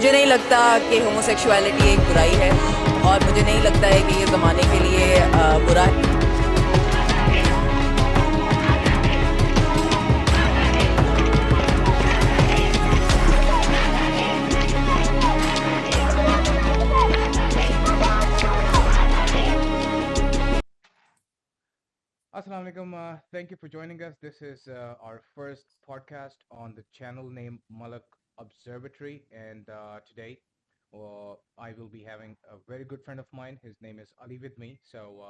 मुझे नहीं लगता कि होमोसेक्सुअलिटी एक बुराई है और मुझे नहीं लगता है कि ये ज़माने के लिए बुरा है. Assalamu alaikum. Thank you for joining us. This is our first podcast on the channel named Malak Observatory. And today I will be having a very good friend of mine. His name is Ali with me. So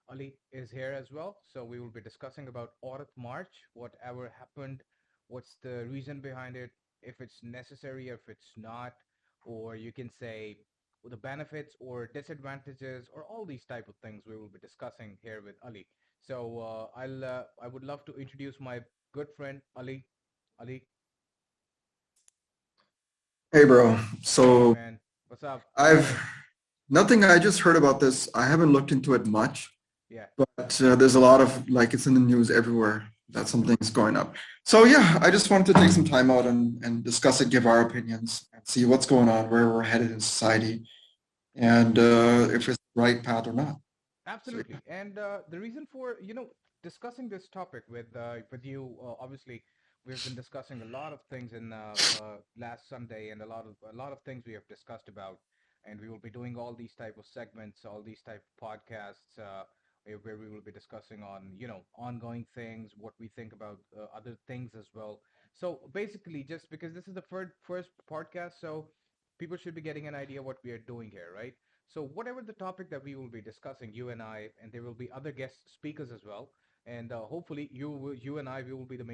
Ali is here as well. So we will be discussing about Aurat March, whatever happened, what's the reason behind it, if it's necessary, if it's not, or you can say the benefits or disadvantages or all these type of things we will be discussing here with Ali. So I would love to introduce my good friend Ali. Ali, Hey, bro. hey So man, what's up? How you I've doing? nothing. I just heard about this. I haven't looked into it much, Yeah, but there's a lot of like it's in the news everywhere that something's going up. So yeah, I just wanted to take some time out and discuss it, give our opinions, and see what's going on, where we're headed in society, and if it's the right path or not. So yeah. absolutely. And the reason for discussing this topic with you, obviously, we've been discussing a lot of things in last Sunday, and a lot of things we have discussed about, and we will be doing all these type of segments, all these type of podcasts, where we will be discussing on ongoing things, what we think about other things as well. So basically, just because this is the first podcast, so people should be getting an idea what we are doing here, right? So whatever the topic that we will be discussing, you and I, and there will be other guest speakers as well. And hopefully you and I, we will be the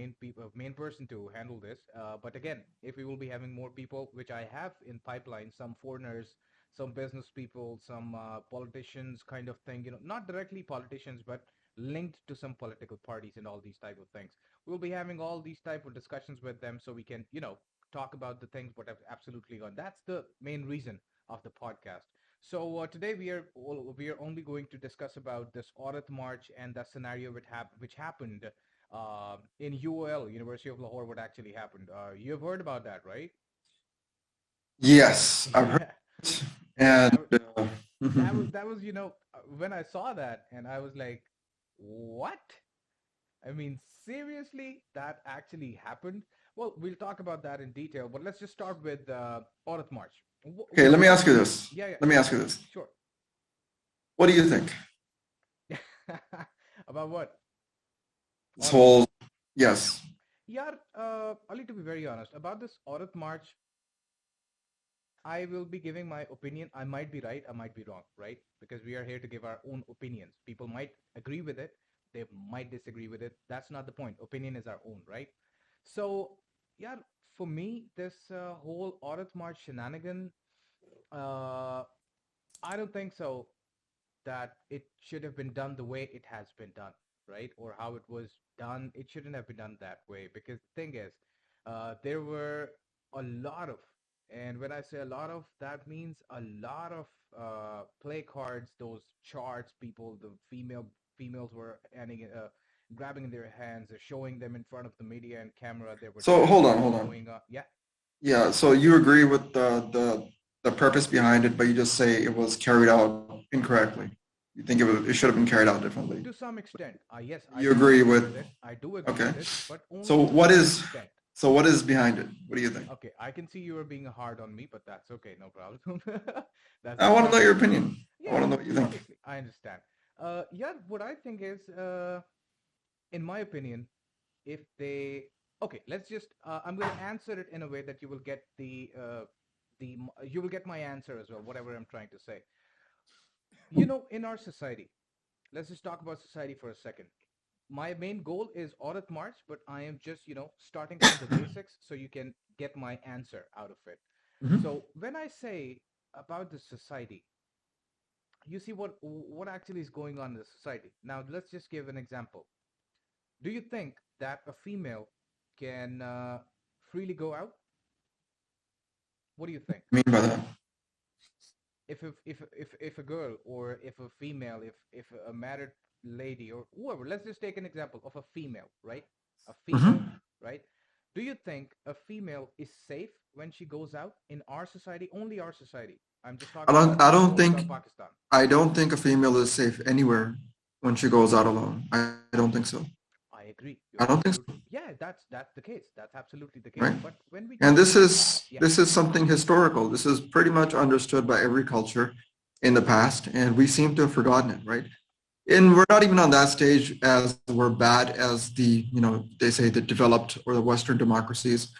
main person to handle this. But again, if we will be having more people, which I have in pipeline, some foreigners, some business people, some politicians kind of thing, not directly politicians, but linked to some political parties and all these type of things. We'll be having all these type of discussions with them so we can, talk about the things what have absolutely gone. That's the main reason of the podcast. So today we are only going to discuss about this Aurat March and the scenario which happened in UOL, University of Lahore. What actually happened? You have heard about that, right? Yes, I've heard Yeah, it, yeah. and That was when I saw that, and I was like, what? I mean, seriously, that actually happened? Well, we'll talk about that in detail, but let's just start with Aurat March. okay. What Let do me you ask you think? this. Yeah, yeah, Let me ask you this. sure. What do you think? About what? This Aurat March. whole yes. Yeah, Ali, to be very honest, about this Aurat March, I will be giving my opinion. I might be right, I might be wrong, right? Because we are here to give our own opinions. People might agree with it, they might disagree with it. That's not the point. Opinion is our own, right? So, yeah, for me, this whole Aurat March shenanigan, uh, I don't think so that it should have been done the way it has been done, right? Or how it was done. It shouldn't have been done that way because the thing is, there were a lot of, and when I say a lot of, that means a lot of play cards, those charts, people, the females were grabbing in their hands, showing them in front of the media and camera. There were So hold on, tattoos hold on. going on. Yeah, Yeah, so you agree with the purpose behind it, but you just say it was carried out incorrectly. You think it should have been carried out differently. to some extent. Yes, I You do agree agree with with it. I do agree okay. with it, but So only to what some is extent. so what is behind it? What do you think? Okay, I can see you are being hard on me, but that's okay, no problem. That's I want to know completely your fine. opinion. I Yeah, want to know what you think. obviously, I understand. Yeah, what I think is, in my opinion, if they, okay, let's just, I'm going to answer it in a way that you will get you will get my answer as well, whatever I'm trying to say. In our society, let's just talk about society for a second. My main goal is Aurat March, but I am just, starting from the basics so you can get my answer out of it. Mhm. So when I say about the society, you see what actually is going on in the society. Now let's just give an example. Do you think that a female can freely go out? What do you think? What do you mean by that? If a girl or if a female, if a married lady or whoever, let's just take an example of a female, right? A female, Hmm. right? Do you think a female is safe when she goes out in our society, only our society? I'm just talking about I no don't more about think Pakistan. I don't think a female is safe anywhere when she goes out alone. I don't think so. I agree. I You're don't think so, absolutely, yeah, that's the case. That's absolutely the case. right? But when we And talk about, yeah, this is something historical. This is pretty much understood by every culture in the past, and we seem to have forgotten it, right? And we're not even on that stage as we're bad as the, they say the developed or the Western democracies.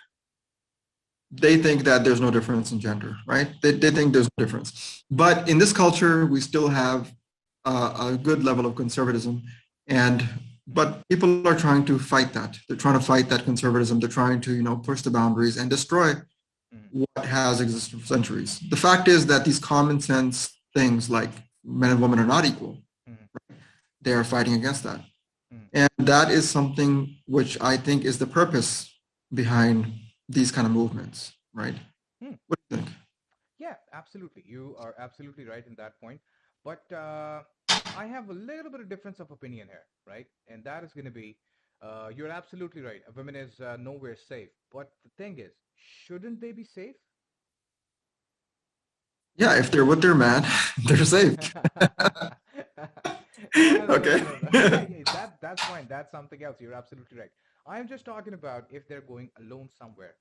They think that there's no difference in gender, right? They think there's no difference. But in this culture, we still have a good level of conservatism. But people are trying to fight that. They're trying to fight that conservatism. They're trying to, push the boundaries and destroy what has existed for centuries. The fact is that these common sense things like men and women are not equal. They are fighting against that. And that is something which I think is the purpose behind these kind of movements, right? What do you think? yeah, absolutely. You are absolutely right in that point. But I have a little bit of difference of opinion here, right? And that is going to be, you're absolutely right. A woman is nowhere safe. But the thing is, shouldn't they be safe? Yeah, if they're with their man, they're safe. Okay. That's fine. That's something else. You're absolutely right. I'm just talking about if they're going alone somewhere.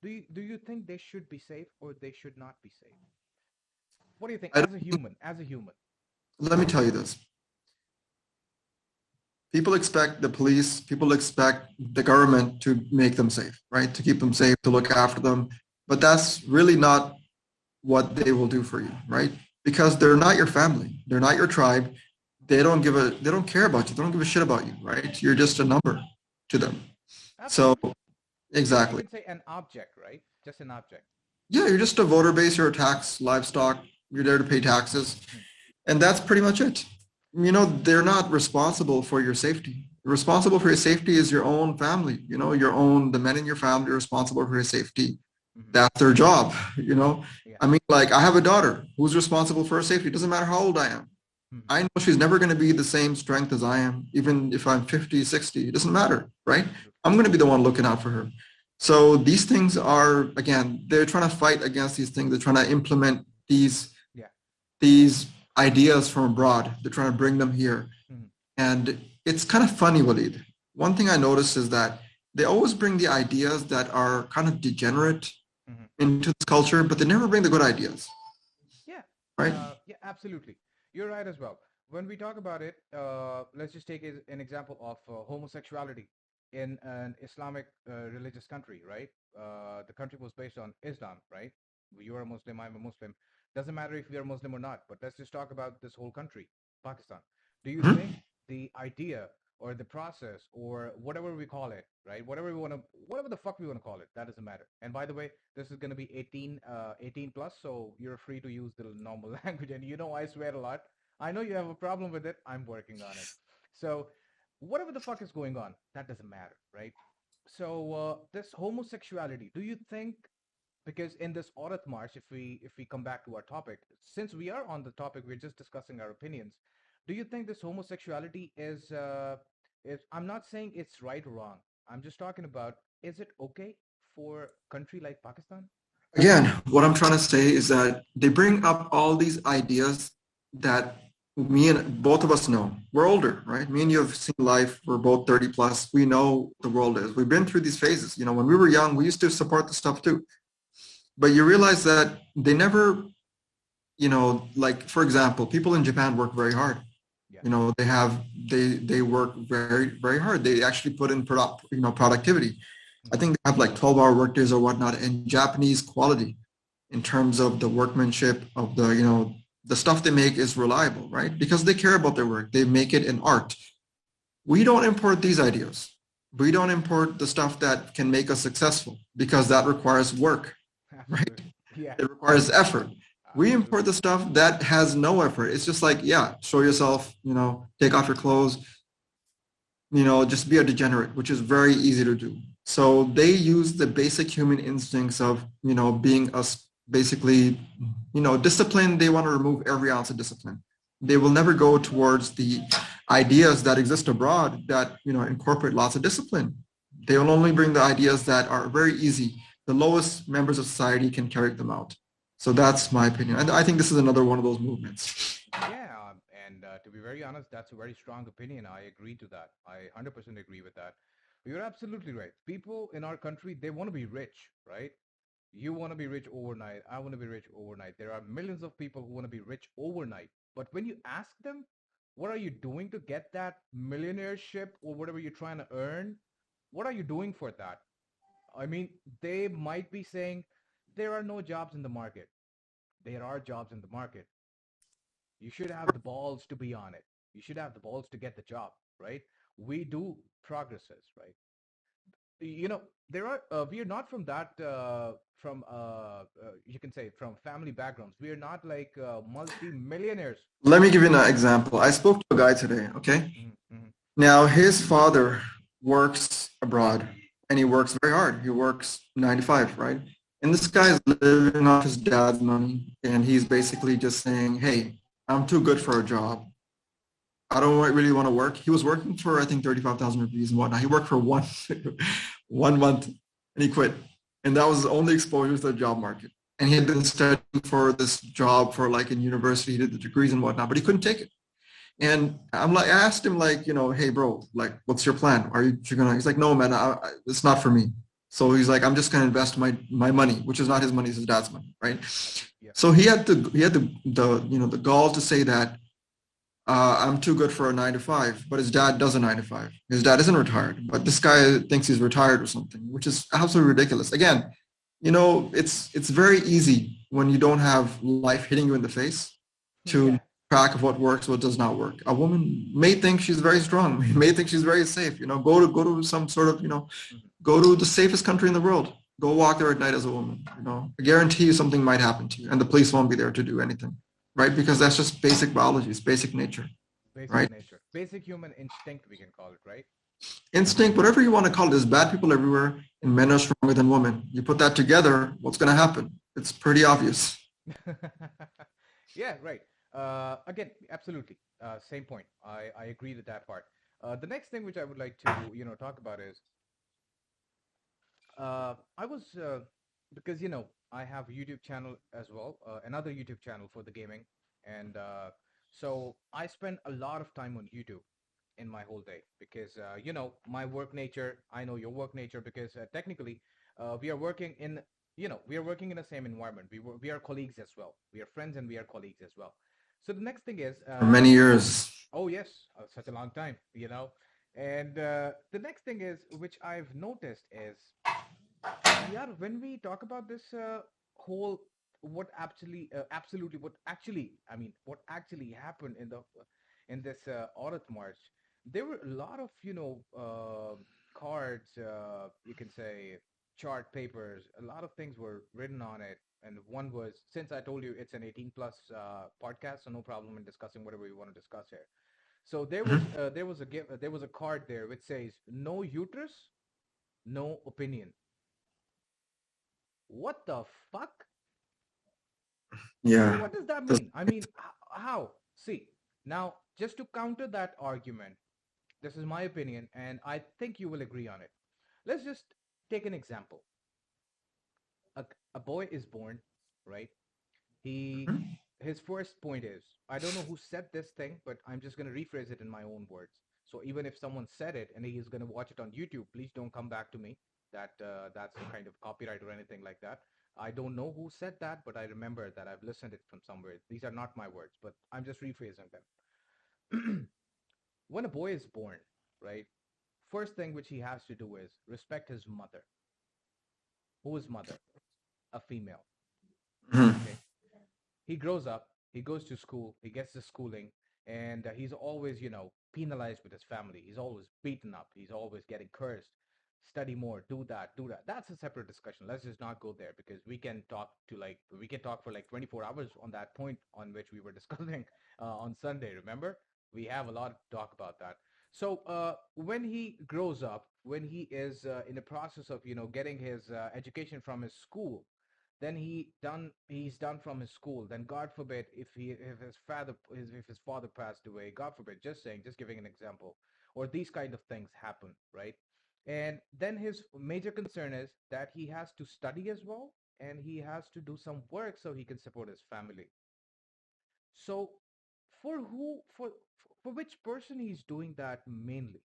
Do you think they should be safe or they should not be safe? What do you think I as a don't, human? As a human. let me tell you this. People expect the police, people expect the government to make them safe, right? To keep them safe, to look after them. But that's really not what they will do for you, right? Because they're not your family. They're not your tribe. They don't care about you. They don't give a shit about you, right? You're just a number to them. So Absolutely. You exactly. can say an object, right? Just an object. Yeah, you're just a voter base, you're a tax livestock, you're there to pay taxes. Hmm. And that's pretty much it. They're not responsible for your safety. Responsible for your safety is your own family, the men in your family are responsible for your safety. Hmm. That's their job. Yeah. I mean, like I have a daughter who's responsible for her safety. It doesn't matter how old I am. Hmm. I know she's never going to be the same strength as I am, even if I'm 50, 60. It doesn't matter, right? I'm going to be the one looking out for her. So these things are, again, they're trying to fight against these things. They're trying to implement Yeah. these ideas from abroad. They're trying to bring them here. Hmm. And it's kind of funny, Waleed. One thing I noticed is that they always bring the ideas that are kind of degenerate Hmm. into this culture, but they never bring the good ideas, Yeah. right? Yeah, absolutely. You're right as well. When we talk about it, let's just take an example of homosexuality in an Islamic religious country, right? The country was based on Islam, right? You are a Muslim, I'm a Muslim. Doesn't matter if you're Muslim or not, but let's just talk about this whole country, Pakistan. Do you Mhm. think the idea or the process or whatever we call it, right? Whatever the fuck we want to call it, that doesn't matter. And by the way, this is going to be 18 plus, so you're free to use the normal language. And I swear a lot. I know you have a problem with it. I'm working on it. So whatever the fuck is going on, that doesn't matter, right? So this homosexuality, do you think, because in this Aurat March, if we come back to our topic, since we are on the topic, we're just discussing our opinions. Do you think this homosexuality is I'm not saying it's right or wrong. I'm just talking about, is it okay for a country like Pakistan? Again, what I'm trying to say is that they bring up all these ideas that me and both of us know. We're older, right? Me and you have seen life. We're both 30 plus. We know the world is. We've been through these phases. When we were young, we used to support the stuff too. But you realize that they never, like for example, people in Japan work very hard. Yeah. They work very, very hard. They actually put in productivity. I Mhm. think they have like 12-hour workdays or whatnot, and Japanese quality in terms of the workmanship of the stuff they make is reliable, right? Because they care about their work. They make it an art. We don't import these ideas. We don't import the stuff that can make us successful because that requires work, right? Absolutely. Yeah. It requires effort. We import Absolutely. the stuff that has no effort. It's just like, yeah, show yourself, take off your clothes, just be a degenerate, which is very easy to do. So they use the basic human instincts of, being us basically, discipline. They want to remove every ounce of discipline. They will never go towards the ideas that exist abroad that, incorporate lots of discipline. They will only bring the ideas that are very easy. The lowest members of society can carry them out. So that's my opinion. And I think this is another one of those movements. Yeah, and to be very honest, that's a very strong opinion. I agree to that. I 100% agree with that. You're absolutely right. People in our country, they want to be rich, right? You want to be rich overnight. I want to be rich overnight. There are millions of people who want to be rich overnight. But when you ask them, what are you doing to get that millionaireship or whatever you're trying to earn? What are you doing for that? I mean, they might be saying there are no jobs in the market. There are jobs in the market. You should have the balls to be on it. You should have the balls to get the job, right? We do progresses, right? You know, there are we are not from that from you can say from family backgrounds. We are not like multi-millionaires. Let me give you an example. I spoke to a guy today, okay? Mm-hmm. Now, his father works abroad and he works very hard. He works 9 to 5, right? And this guy is living off his dad's money and he's basically just saying, hey, I'm too good for a job. I don't really want to work. He was working for, I think, 35,000 rupees and whatnot. He worked for one, 1 month and he quit. And that was his only exposure to the job market. And he had been studying for this job for like in university, he did the degrees and whatnot, but he couldn't take it. And I'm like, I asked him like, hey, bro, like, what's your plan? Are you gonna? He's like, no, man, it's not for me. So he's like, I'm just gonna invest my money, which is not his money, it's his dad's money, right? Yeah. So he had the gall to say that I'm too good for a 9 to 5, but his dad does a 9 to 5. His dad isn't retired, but this guy thinks he's retired or something, which is absolutely ridiculous. Again, it's very easy when you don't have life hitting you in the face to Yeah. track of what works, what does not work. A woman may think she's very strong, may think she's very safe. Go to some sort of Mhm. go to the safest country in the world. Go walk there at night as a woman. I guarantee you something might happen to you, and the police won't be there to do anything, right? Because that's just basic biology, it's basic nature, Basic right? nature, basic human instinct, we can call it, right? Instinct, whatever you want to call it. There's bad people everywhere, and men are stronger than women. You put that together, what's going to happen? It's pretty obvious. Yeah, right. Again, absolutely. Same point. I agree with that part. The next thing which I would like to, talk about is I was because I have a YouTube channel as well, another YouTube channel for the gaming, and so I spend a lot of time on YouTube in my whole day because my work nature. I know your work nature because technically we are working in we are working in the same environment. We are colleagues as well. We are friends and we are colleagues as well. So the next thing is For many years. oh yes, such a long time, and the next thing is which I've noticed is yeah, when we talk about this whole what actually absolutely what actually I mean what actually happened in this Aurat March, there were a lot of cards, you can say chart papers, a lot of things were written on it, and one was, since I told you it's an 18 plus podcast, so no problem in discussing whatever we want to discuss here. So there was a card there which says no uterus, no opinion. What the fuck? Yeah. What does that mean? I mean, how? See, now, just to counter that argument, this is my opinion, and I think you will agree on it. Let's just take an example. A, a boy is born, right? He, his first point is, I don't know who said this thing, but I'm just going to rephrase it in my own words. So even if someone said it and he's going to watch it on YouTube, please don't come back to me that that's a kind of copyright or anything like that. I don't know who said that, but I remember that I've listened it from somewhere. These are not my words, but I'm just rephrasing them. When a boy is born, right, first thing which he has to do is respect his mother. Who is mother? A female. Mhm. Okay. He grows up, he goes to school, he gets the schooling, and he's always, penalized with his family. He's always beaten up. He's always getting cursed. Study more, do that, do that. That's a separate discussion. Let's just not go there because we can talk for like 24 hours on that point on which we were discussing on Sunday. Remember, we have a lot to talk about that. So when he grows up, when he is in the process of getting his education from his school, then he's done from his school, then god forbid if his father passed away, god forbid, just saying, just giving an example, or these kind of things happen, right? And then his major concern is that he has to study as well, and he has to do some work so he can support his family. So for who for which person he's doing that mainly?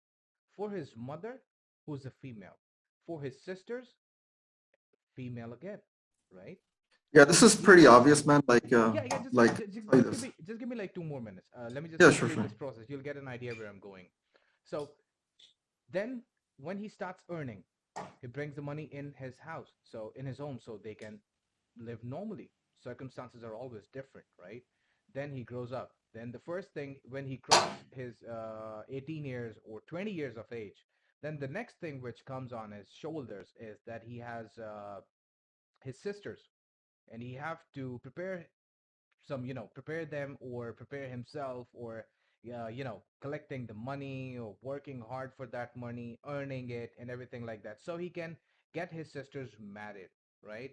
For his mother, who's a female. For his sisters, female again, right? Yeah, this is He pretty has obvious, man. yeah. Tell you this. Just give me like 2 more minutes. Let me just Yeah, sure, complete sure. this process. You'll get an idea where I'm going. So then, when he starts earning, he brings the money in his house, so in his home, so they can live normally. Circumstances are always different, right? Then he grows up. Then the first thing, when he crosses his 18 years or 20 years of age, then the next thing which comes on his shoulders is that he has his sisters, and he have to prepare some, prepare them or prepare himself, or collecting the money or working hard for that money, earning it and everything like that, so he can get his sisters married, right?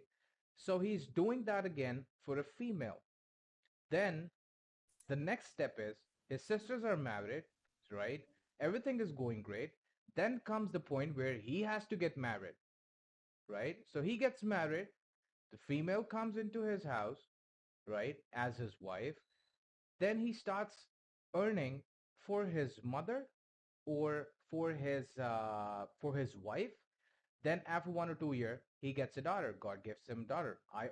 So he's doing that again for a female. Then the next step is his sisters are married, right? Everything is going great. Then comes the point where he has to get married, right? So he gets married. The female comes into his house, right, as his wife. Then he starts earning for his mother or for his wife. Then after 1 or 2 years, he gets a daughter. God gives him a daughter. I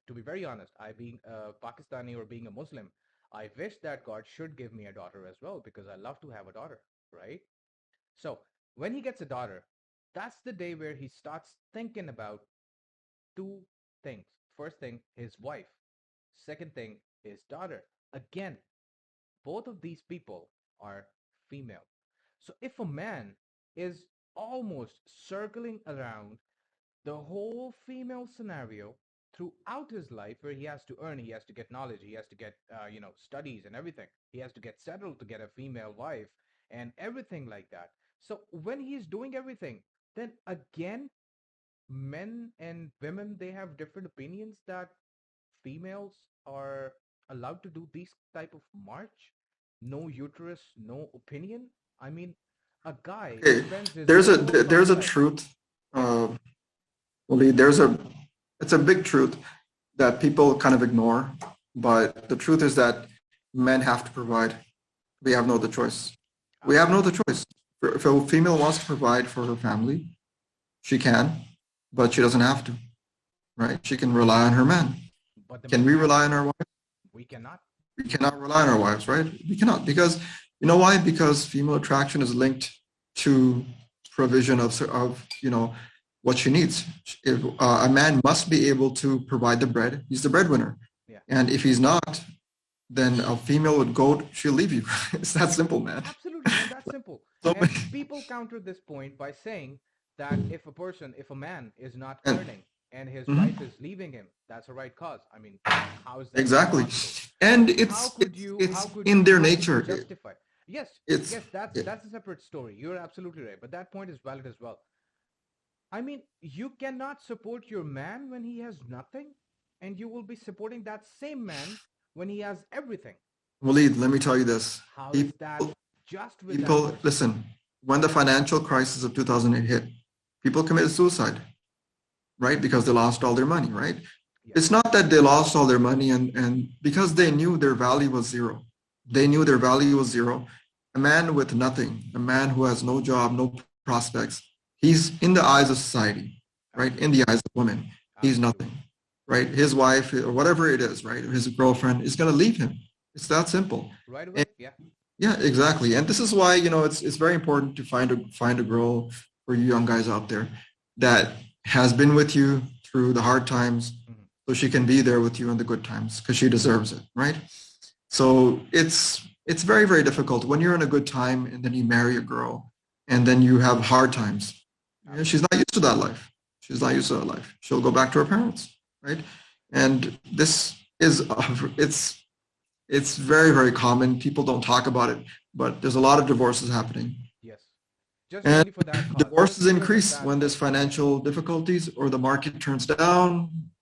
to be very honest, I being a Pakistani or being a Muslim, I wish that God should give me a daughter as well, because I love to have a daughter, right? So when he gets a daughter, that's the day where he starts thinking about two things. First thing, his wife. Second thing, his daughter. Again, both of these people are female. So if a man is almost circling around the whole female scenario throughout his life, where he has to earn, he has to get knowledge, he has to get studies and everything, he has to get settled to get a female wife and everything like that. So when he's doing everything, then again, men and women, they have different opinions that females are allowed to do these type of march. No uterus, no opinion. I mean, a guy Okay, spends his whole there's a life. truth. Yeah. Uh, Waleed, it's a big truth that people kind of ignore, but the truth is that men have to provide. We have no other choice. We have no other choice. If a female wants to provide for her family, she can, but she doesn't have to, right? She can rely on her man. But the Can men we have rely to. on our wives? We cannot. We cannot rely on our wives, right? We cannot, because you know why? Because female attraction is linked to provision of what she needs. If a man must be able to provide the bread, he's the breadwinner, Yeah. and if he's not, then a female would go. She'll leave you. It's that simple, man. Absolutely, and that's simple. So And people counter this point by saying that if a man is not and, earning and his mhm, wife is leaving him, that's a right cause. I mean, how is that even exactly, possible? and How it's could it's you? it's How could in their how could you nature. justify? Yes, It's yes, that's it, that's a separate story. You're absolutely right, but that point is valid as well. I mean, you cannot support your man when he has nothing, and you will be supporting that same man when he has everything. Waleed, let me tell you this. How is that People, just with that people, person? listen. When the financial crisis of 2008 hit, people committed suicide, right? Because they lost all their money, right? Yes. It's not that they lost all their money and because they knew their value was zero. They knew their value was zero. A man with nothing, a man who has no job, no prospects, he's in the eyes of society, right? In Absolutely. the eyes of women, he's Absolutely. nothing, right? His wife or whatever it is, right? His girlfriend is going to leave him. It's that simple. Right And away? Yeah. yeah, exactly. And this is why, it's very important to find a girl for you young guys out there that has been with you through the hard times, Mhm. so she can be there with you in the good times because she deserves it, right? So it's very, very difficult when you're in a good time and then you marry a girl and then you have hard times. She's Absolutely. not used to that life. She's not used to that life. She'll go back to her parents, right? And this is it's very, very common. People don't talk about it, but there's a lot of divorces happening. Yes. Just And only for that cause, just divorces because of increase that when there's cause. financial difficulties or the market turns down.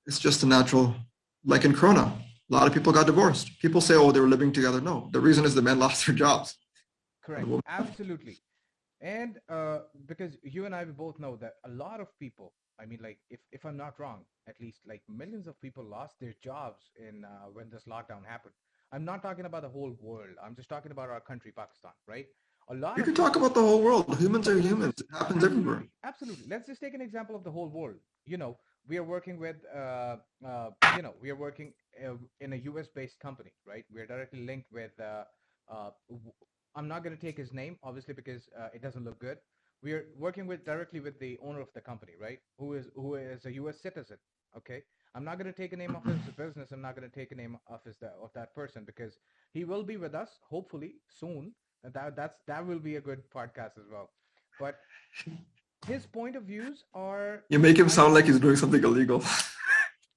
It's just a natural, like in Corona, a lot of people got divorced. People say, oh, they were living together. No, the reason is the men lost their jobs. And Correct. the woman, Absolutely. And because you and I, we both know that a lot of people, I mean, like, if I'm not wrong, at least like millions of people lost their jobs in when this lockdown happened. I'm not talking about the whole world. I'm just talking about our country, Pakistan, right? A lot You of can talk people. about the whole world. Humans are Let's humans. just It happens everywhere. absolutely, absolutely. Let's just take an example of the whole world. We are working with, we are working in a U.S. based company, right? We are directly linked with. I'm not going to take his name, obviously, because it doesn't look good. We are working with directly with the owner of the company, right? Who is a U.S. citizen. Okay. I'm not going to take a name of his business. I'm not going to take a name of that person because he will be with us hopefully soon. And that will be a good podcast as well. But his point of views are, You make him I sound like he's doing something illegal.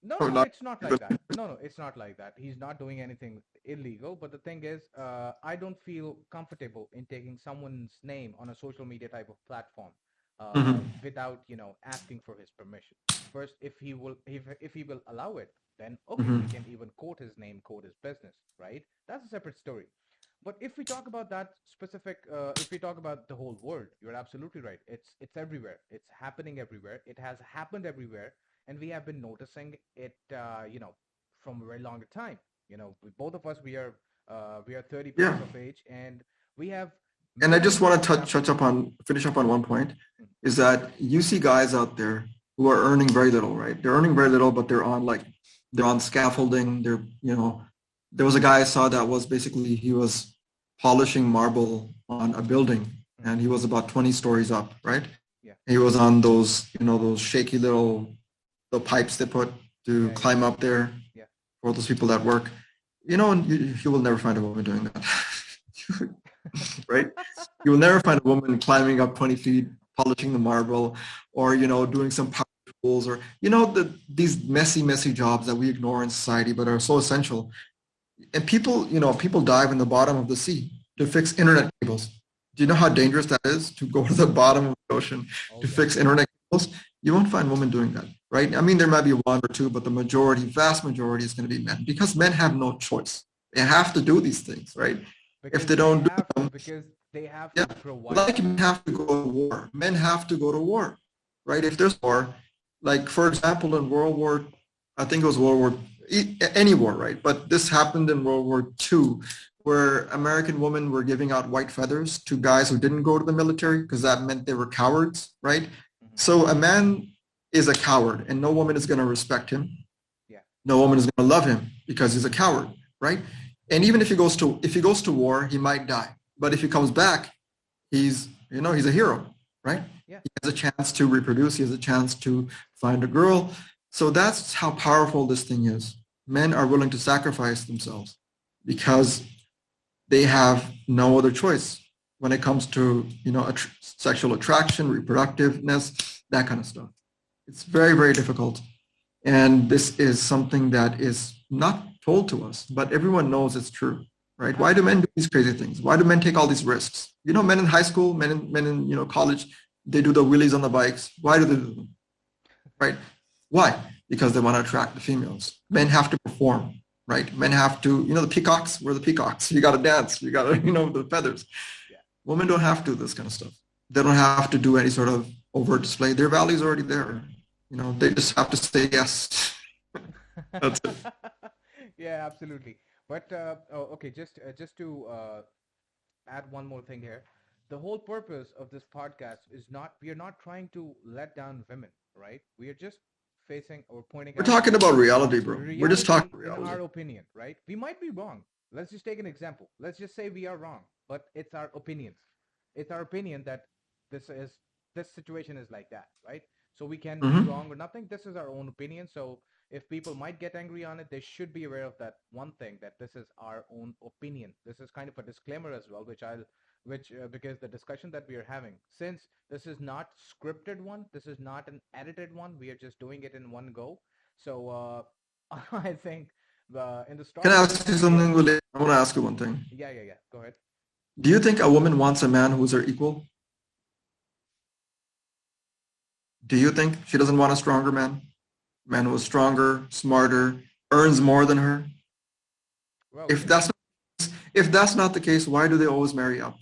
no, Or no, not. it's not like that. No, it's not like that. He's not doing anything illegal. But the thing is, I don't feel comfortable in taking someone's name on a social media type of platform Mhm. without, asking for his permission. First, if he will allow it, then okay, we Mhm. can even quote his name, quote his business, right? That's a separate story. But if we talk about that specific, if we talk about the whole world, you're absolutely right. It's everywhere. It's happening everywhere. It has happened everywhere, and we have been noticing it, from a very long time. Both of us, we are 30 Yeah. plus of age, and we have And I just millions of want to examples. finish up on one point, Mm. is that you see guys out there who are earning very little, right? They're earning very little, but they're on scaffolding. There was a guy I saw that was basically, he was polishing marble on a building, Mm. and he was about 20 stories up, right? Yeah, He was on those shaky little, the pipes they put to yeah, yeah, climb up there yeah. for those people that work. And you will never find a woman doing that. Right? You will never find a woman climbing up 20 feet, polishing the marble, or doing some power tools, or these messy jobs that we ignore in society but are so essential. And people dive in the bottom of the sea to fix internet cables. Do you know how dangerous that is, to go to the bottom of the ocean Oh to yeah. fix internet cables? You won't find women doing that, right? I mean, there might be one or two, but the vast majority is going to be men, because men have no choice. They have to do these things, right? If Because they they don't do have to. them, Because they have yeah, to provide. like men have to go to war. Men have to go to war, right? If there's war, like for example, in World War, I think it was World War, any war, right? But this happened in World War II, where American women were giving out white feathers to guys who didn't go to the military because that meant they were cowards, right? Mhm. So a man is a coward, and no woman is going to respect him. Yeah. No woman is going to love him because he's a coward, right? And even if he goes to war, he might die. But if he comes back, he's a hero, right? Yeah. Yeah. He has a chance to reproduce. He has a chance to find a girl. So that's how powerful this thing is. Men are willing to sacrifice themselves because they have no other choice when it comes to sexual attraction, reproductiveness, that kind of stuff. It's very, very difficult. And this is something that is not told to us, but everyone knows it's true, right? Why do men do these crazy things? Why do men take all these risks? Men in high school, men in college, they do the wheelies on the bikes. Why do they do them? Right? Why? Because they want to attract the females. Men have to perform, right? Men have to, the peacocks, we're the peacocks. You got to dance. You got to, the feathers. Yeah. Women don't have to do this kind of stuff. They don't have to do any sort of overt display. Their value's already there. They just have to say yes. That's it. Yeah, absolutely. But okay, just to add one more thing here. The whole purpose of this podcast is not, we are not trying to let down women, right? We are just facing or pointing We're out talking about reality, bro. We're just talking reality in reality. our opinion, right? We might be wrong. Let's just take an example. Let's just say we are wrong, but it's our opinions. It's our opinion that this is this situation is like that, right? So we can be Hmm. wrong or nothing. This is our own opinion. So if people might get angry on it, they should be aware of that one thing, that this is our own opinion. This is kind of a disclaimer as well, which because the discussion that we are having, since this is not scripted one, this is not an edited one, we are just doing it in one go. So I think in the Can start I of this ask you video, something, William? I want to ask you one thing. yeah, yeah, yeah, go ahead. Do you think a woman wants a man who's her equal? Do you think she doesn't want a stronger man? Man who is stronger, smarter, earns more than her? Well, If that's not the case, why do they always marry up?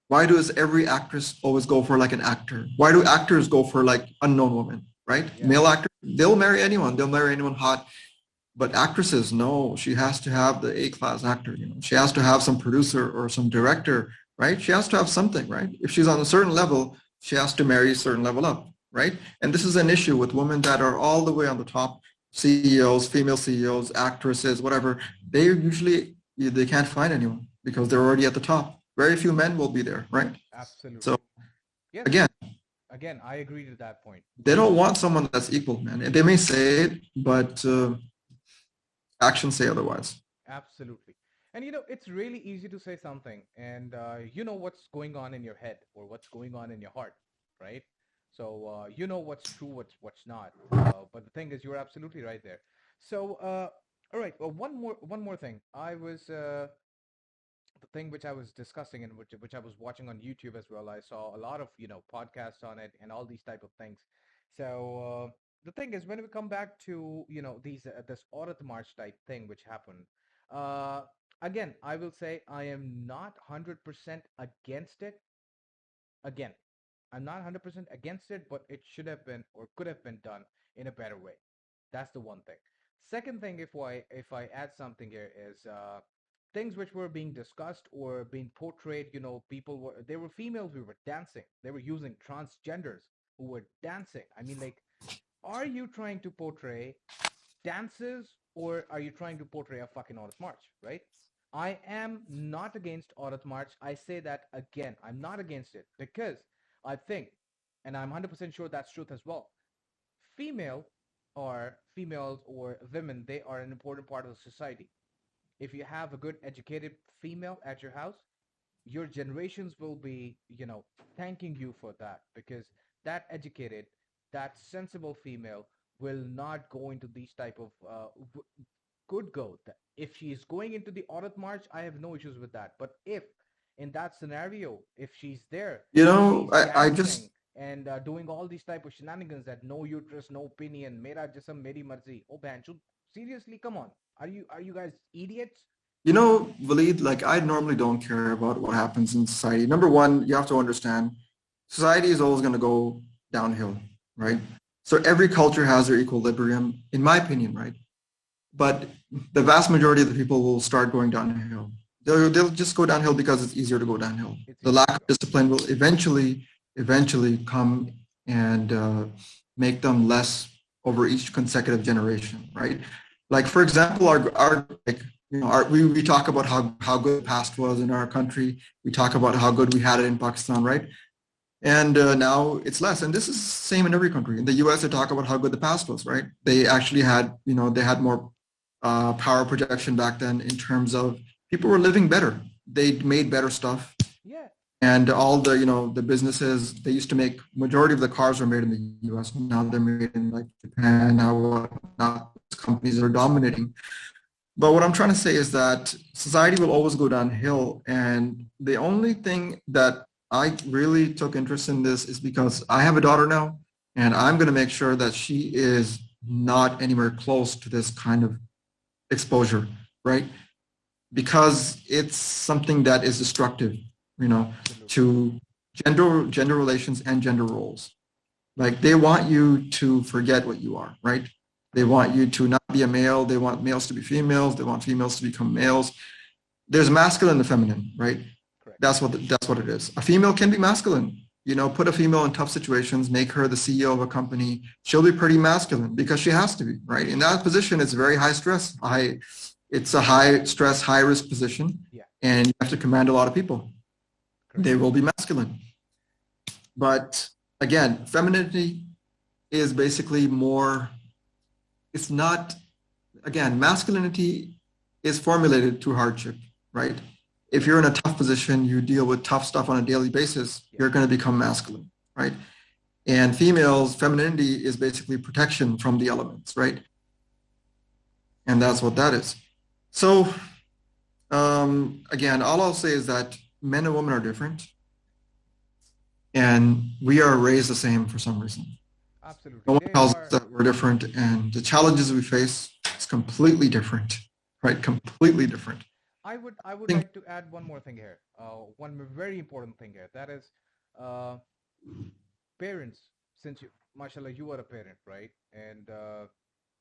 Why does every actress always go for like an actor? Why do actors go for like unknown women, right? Yeah. Male actors, they'll marry anyone. They'll marry anyone hot. But actresses, no, she has to have the A-class actor, you know. She has to have some producer or some director, right? She has to have something, right? If she's on a certain level, she has to marry a certain level up, right? And this is an issue with women that are all the way on the top, CEOs, female CEOs, actresses, whatever. They usually, they can't find anyone because they're already at the top. Very few men will be there, right? Absolutely. So Yes. again, I agree to that point. they don't want someone that's equal, man. They may say it, but actions say otherwise. Absolutely. And you know, it's really easy to say something and you know what's going on in your head or what's going on in your heart, right? So you know what's true, what's not. But the thing is, you're absolutely right there. So all right, well, one more thing. I was the thing which I was discussing and which I was watching on YouTube as well. I saw a lot of podcasts on it and all these type of things. So the thing is, when we come back to these this Aurat March type thing which happened, uh, again I will say I am not 100% against it. Again, I'm not 100% against it, but it should have been or could have been done in a better way. That's the one thing. Second thing, if I add something here is things which were being discussed or being portrayed. People were they were females who were dancing. They were using transgenders who were dancing. I mean, like, are you trying to portray dances or are you trying to portray a fucking Aurat March, right? I am not against Aurat March. I say that again. I'm not against it because I think, and I'm 100% sure that's truth as well, female or females or women, they are an important part of the society. If you have a good educated female at your house, your generations will be, thanking you for that because that educated, that sensible female will not go into these type of could go. If she's going into the Aurat March, I have no issues with that. But if in that scenario, if she's there, she's I just dancing and doing all these type of shenanigans that no uterus, no opinion, mera jism, meri marzi. Oh, bancho, seriously, come on. Are you guys idiots? Waleed, like I normally don't care about what happens in society. Number one, you have to understand society is always going to go downhill, right? So every culture has their equilibrium, in my opinion, right? But the vast majority of the people will start going downhill. They'll just go downhill because it's easier to go downhill. The lack of discipline will eventually come and make them less over each consecutive generation, right? Like for example, our like we talk about how good the past was in our country. We talk about how good we had it in Pakistan, right? And now it's less. And this is the same in every country. In the US, they talk about how good the past was, right? They actually had, they had more power projection back then in terms of people were living better. They made better stuff. Yeah. And all the, the businesses, they used to make, majority of the cars were made in the US. Now they're made in like Japan. Now companies are dominating. But what I'm trying to say is that society will always go downhill. And the only thing that I really took interest in this is because I have a daughter now, and I'm going to make sure that she is not anywhere close to this kind of exposure, right? Because it's something that is destructive, to gender relations and gender roles. Like they want you to forget what you are, right? They want you to not be a male. They want males to be females. They want females to become males. There's masculine and feminine, right? That's what it is. A female can be masculine. Put a female in tough situations, make her the CEO of a company. She'll be pretty masculine because she has to be, right? In that position, it's very high stress. It's a high stress, high risk position, and you have to command a lot of people. They will be masculine. But again, femininity is basically more. It's not. Again, masculinity is formulated through hardship, right? If you're in a tough position, you deal with tough stuff on a daily basis, you're going to become masculine, right? And femininity is basically protection from the elements, right? And that's what that is. So, again, all I'll say is that men and women are different. And we are raised the same for some reason. Absolutely. No one tells us that we're different. And the challenges we face is completely different, right? Completely different. I would think like to add one more thing here. One very important thing here. That is, uh, parents. Since you, mashallah, you are a parent, right? And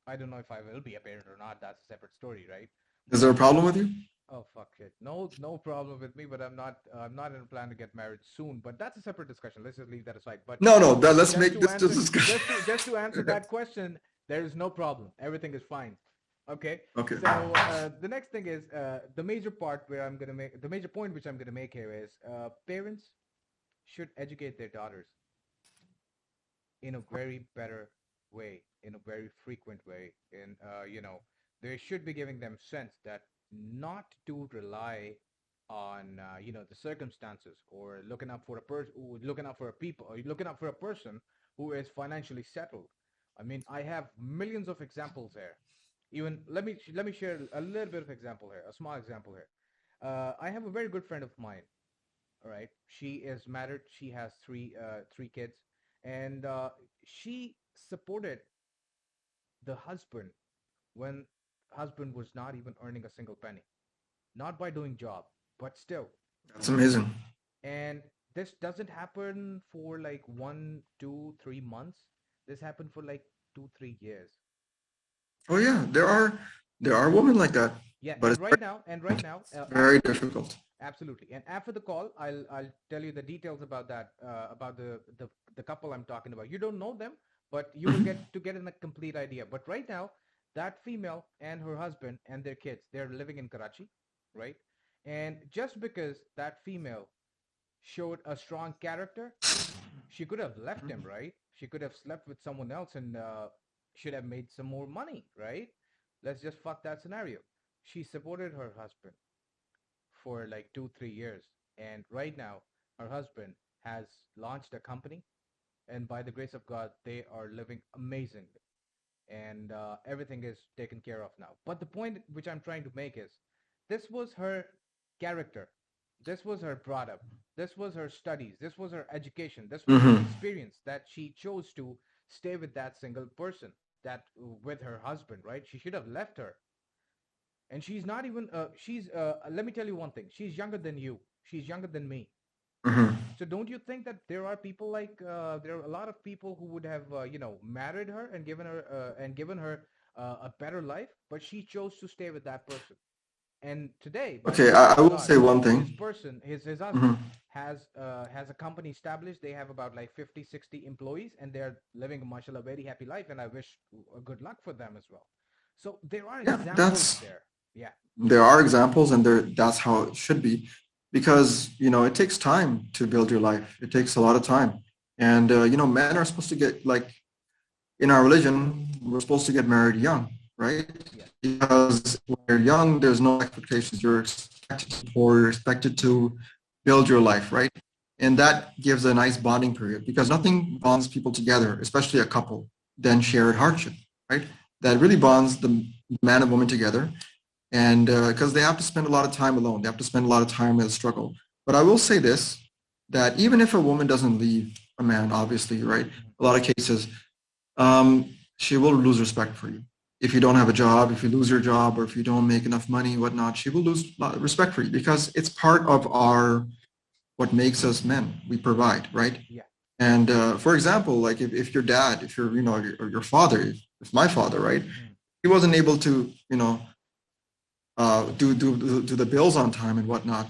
I don't know if I will be a parent or not. That's a separate story, right? is there But a problem with you? oh fuck it. No, no problem with me. But I'm not in a plan to get married soon. But that's a separate discussion. Let's just leave that aside. But No, no. Let's just make to this answer, discussion. just to answer that question, there is no problem. Everything is fine. Okay. Okay. So the next thing is the major part where I'm gonna make the major point which I'm gonna make here is parents should educate their daughters in a very better way, in a very frequent way. And they should be giving them sense that not to rely on the circumstances or looking up for a person, looking up for a people, or looking up for a person who is financially settled. I mean, I have millions of examples here. Even let me share a little bit of example here, a small example here. I have a very good friend of mine. All right, she is married. She has three kids, and she supported the husband when husband was not even earning a single penny, not by doing job, but still. That's amazing. And this doesn't happen for like 1, 2, 3 months. This happened for like 2, 3 years. Oh yeah, there are women like that, Yeah, but and right now, it's very difficult. absolutely. And after the call, I'll tell you the details about that, about the couple I'm talking about. You don't know them, but you will Mhm. get in a complete idea. But right now, that female and her husband and their kids, they're living in Karachi, right? And just because that female showed a strong character, she could have left him, right? She could have slept with someone else and should have made some more money, right? Let's just fuck that scenario. She supported her husband for like 2, 3 years. And right now, her husband has launched a company. And by the grace of God, they are living amazingly. And everything is taken care of now. But the point which I'm trying to make is this was her character. This was her brought up. This was her studies. This was her education. This was her Hmm. experience that she chose to stay with that single person, that with her husband, right? She should have left her, and she's not even she's let me tell you one thing, she's younger than you, she's younger than me. Hmm. So don't you think that there are people like there are a lot of people who would have married her and given her a better life, but she chose to stay with that person. And today, by the Okay, grace I of will God, say one his thing. person, his Hmm. husband has a company established. They have about like 50, 60 employees, and they're living, mashallah, very happy life. And I wish good luck for them as well. So there are Yeah, examples there. Yeah. there are examples, and that's how it should be, because it takes time to build your life. It takes a lot of time, and men are supposed to get, like, in our religion, we're supposed to get married young, right? Yes. Because when you're young, there's no expectations. You're expected to support, you're expected to build your life, right? And that gives a nice bonding period, because nothing bonds people together, especially a couple, than shared hardship, right? That really bonds the man and woman together. And because they have to spend a lot of time alone, they have to spend a lot of time in a struggle. But I will say this, that even if a woman doesn't leave a man, obviously, right? Mhm. A lot of cases, she will lose respect for you. If you don't have a job, if you lose your job, or if you don't make enough money, whatnot, she will lose respect for you, because it's part of what makes us men. We provide, right? Yeah. And for example, like if your dad, if you're, or your father, if my father, right, Mhm. he wasn't able to, do the bills on time and whatnot,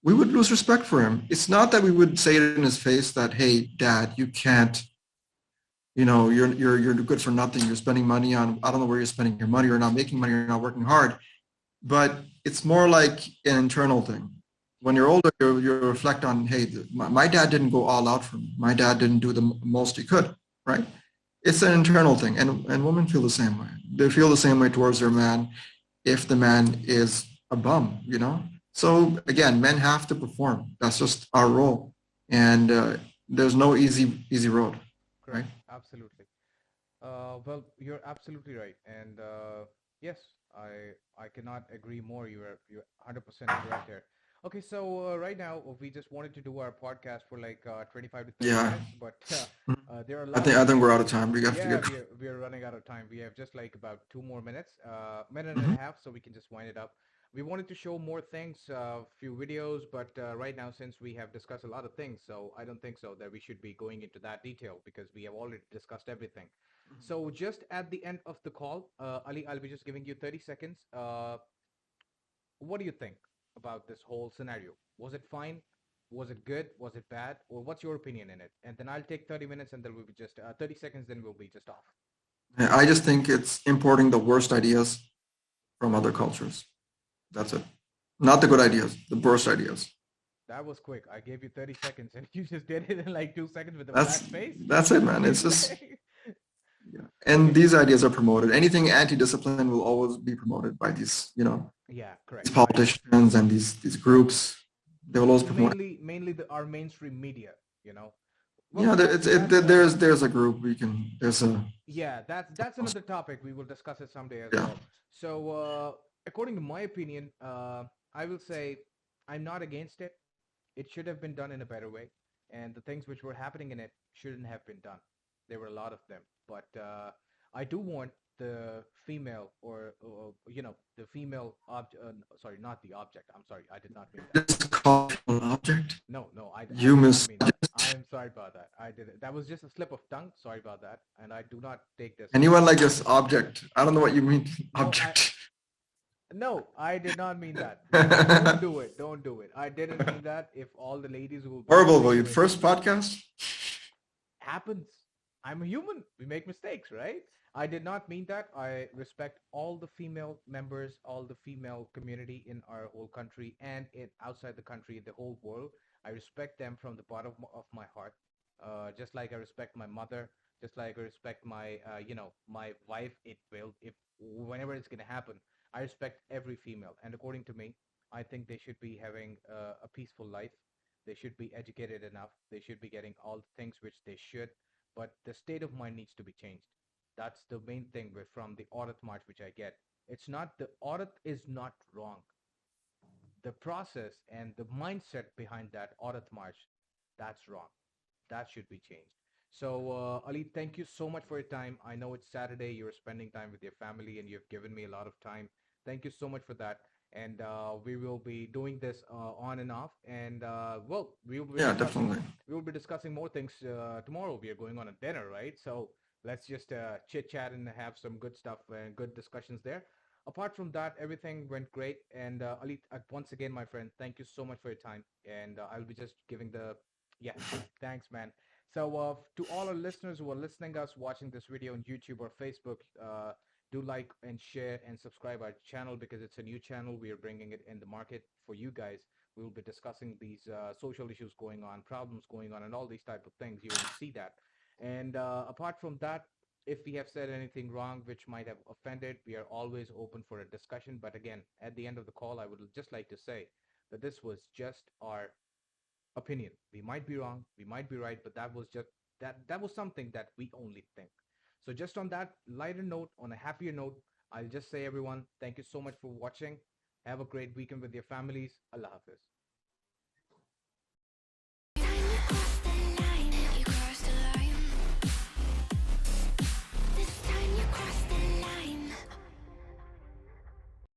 we would lose respect for him. It's not that we would say it in his face that, hey, dad, you can't, you're good for nothing. You're spending money on, I don't know where you're spending your money. You're not making money. You're not working hard. But it's more like an internal thing. When you're older, you reflect on, hey, my dad didn't go all out for me. My dad didn't do the most he could, right? It's an internal thing. And women feel the same way. They feel the same way towards their man if the man is a bum, So again, men have to perform. That's just our role. And there's no easy road, right? Correct. Absolutely. Well, you're absolutely right. And yes, I cannot agree more. You're 100% correct here. Okay, so right now we just wanted to do our podcast for like 25 to 30 Yeah. minutes, but there are a I lot think of I think we're things. out of time. We have to Yeah, get. we are running out of time. We have just like about 2 more minutes, minute and a Mhm. half, so we can just wind it up. we wanted to show more things, few videos, but right now, since we have discussed a lot of things, so I don't think so that we should be going into that detail because we have already discussed everything. So just at the end of the call, Ali, I'll be just giving you 30 seconds. What do you think about this whole scenario? Was it fine? Was it good? Was it bad? Or what's your opinion in it? And then I'll take 30 minutes and then we'll be just 30 seconds, then we'll be just off. I just think it's importing the worst ideas from other cultures. That's it. Not the good ideas, the worst ideas. That was quick. I gave you 30 seconds and you just did it in like 2 seconds with a That's flat face. that's it, man. It's just yeah. And these ideas are promoted. Anything anti-discipline will always be promoted by these, Yeah, correct. these politicians and these groups. They will always promote. Mainly our mainstream media, you know. Yeah, Well, there's a group we can. There's a yeah, that's another topic. We will discuss it someday as yeah. well. So, according to my opinion, I will say I'm not against it. It should have been done in a better way, and the things which were happening in it shouldn't have been done. There were a lot of them, but I do want the female the female object. Sorry, not the object. I'm sorry, I did not mean that. This call an object. No, I You did not miss mean that. I am sorry about that. I did it. That was just a slip of tongue. Sorry about that. And I do not take this. anyone like this object. I don't know what you mean No, object. no, I did not mean that. Don't do it. Don't do it. I didn't mean that. If all the ladies who will be Horrible, listening William. to it- First podcast. happens. I'm a human. We make mistakes, right? I did not mean that. I respect all the female members, all the female community in our whole country and in outside the country, the whole world. I respect them from the bottom of my heart. Just like I respect my mother, just like I respect my, my wife. It will, if whenever it's gonna happen, I respect every female. And according to me, I think they should be having a peaceful life. They should be educated enough. They should be getting all the things which they should. But the state of mind needs to be changed. That's the main thing from the Aurat March which I get. It's not the Aurat is not wrong. The process and the mindset behind that Aurat March, that's wrong. That should be changed. So Ali, thank you so much for your time. I know it's Saturday. You're spending time with your family, and you've given me a lot of time. Thank you so much for that. And we will be doing this on and off. And well, Yeah, definitely. we will be discussing more things tomorrow. We are going on a dinner, right? So let's just chit chat and have some good stuff and good discussions there. Apart from that, everything went great. And Ali, once again, my friend, thank you so much for your time. And I'll be just giving the yeah, thanks, man. So to all our listeners who are listening us, watching this video on YouTube or Facebook, do like and share and subscribe our channel because it's a new channel. We are bringing it in the market for you guys. We will be discussing these social issues going on, problems going on, and all these type of things. You will see that. And apart from that, if we have said anything wrong which might have offended, we are always open for a discussion. But again, at the end of the call, I would just like to say that this was just our opinion. We might be wrong, we might be right, but that was just that was something that we only think. So just on that lighter note, on a happier note, I'll just say everyone, thank you so much for watching. Have a great weekend with your families. Allah Hafiz.